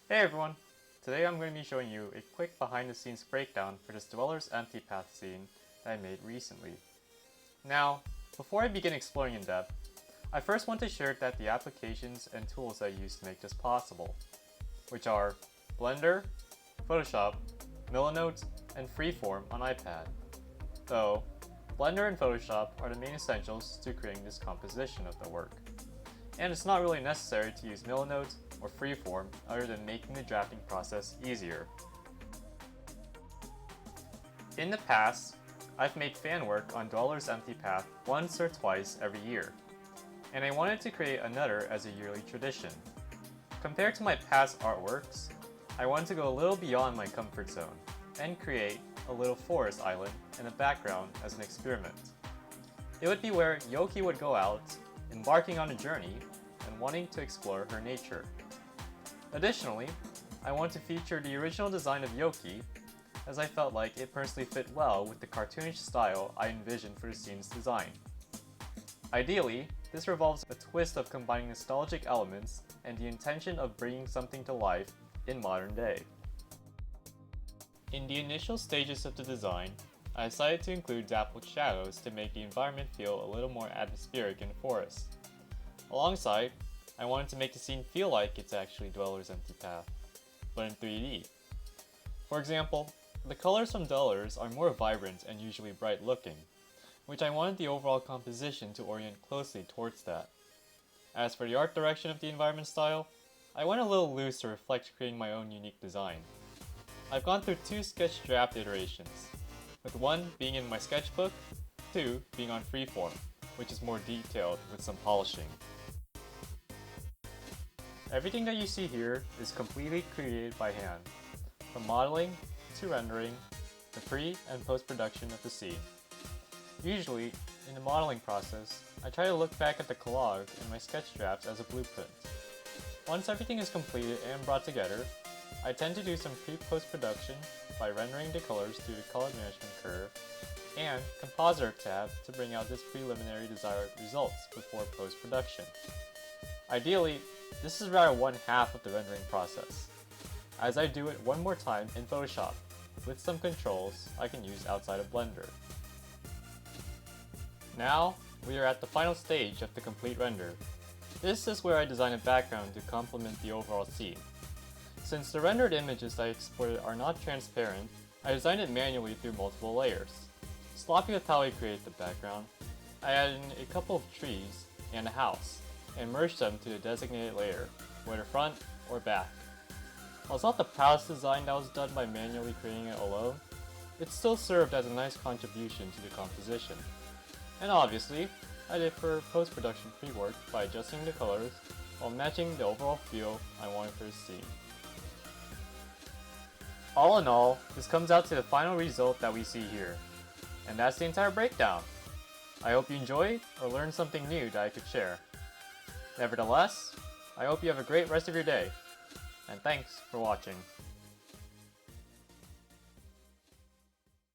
Hey everyone! Today I'm going to be showing you a quick behind the scenes breakdown for this Dweller's Empty Path scene that I made recently. Now, before I begin exploring in depth, I first want to share that the applications and tools I use to make this possible, which are Blender, Photoshop, Millinote, and Freeform on iPad. Though, Blender and Photoshop are the main essentials to creating this composition of the work. And it's not really necessary to use Millinote or Freeform other than making the drafting process easier. In the past, I've made fan work on Dweller's Empty Path once or twice every year, and I wanted to create another as a yearly tradition. Compared to my past artworks, I wanted to go a little beyond my comfort zone and create a little forest island in the background as an experiment. It would be where Yoki would go out, embarking on a journey and wanting to explore her nature. Additionally, I want to feature the original design of Yoki, as I felt like it personally fit well with the cartoonish style I envisioned for the scene's design. Ideally, this revolves a twist of combining nostalgic elements and the intention of bringing something to life in modern day. In the initial stages of the design, I decided to include dappled shadows to make the environment feel a little more atmospheric in the forest. Alongside, I wanted to make the scene feel like it's actually Dweller's Empty Path, but in 3D. For example, the colors from Dwellers are more vibrant and usually bright looking, which I wanted the overall composition to orient closely towards that. As for the art direction of the environment style, I went a little loose to reflect creating my own unique design. I've gone through 2 sketch draft iterations, with 1 being in my sketchbook, 2 being on Freeform, which is more detailed with some polishing. Everything that you see here is completely created by hand, from modeling to rendering, the pre- and post-production of the scene. Usually, in the modeling process, I try to look back at the collage in my sketch drafts as a blueprint. Once everything is completed and brought together, I tend to do some pre-post-production by rendering the colors through the color management curve and compositor tab to bring out this preliminary desired results before post-production. Ideally, this is rather one half of the rendering process, as I do it one more time in Photoshop, with some controls I can use outside of Blender. Now, we are at the final stage of the complete render. This is where I design a background to complement the overall scene. Since the rendered images I exported are not transparent, I designed it manually through multiple layers. Sloppy with how I created the background, I added in a couple of trees and a house, and merged them to the designated layer, whether front or back. While it's not the proudest design that was done by manually creating it alone, it still served as a nice contribution to the composition. And obviously, I did for post-production pre-work by adjusting the colors while matching the overall feel I wanted for the scene. All in all, this comes out to the final result that we see here. And that's the entire breakdown. I hope you enjoyed or learned something new that I could share. Nevertheless, I hope you have a great rest of your day, and thanks for watching.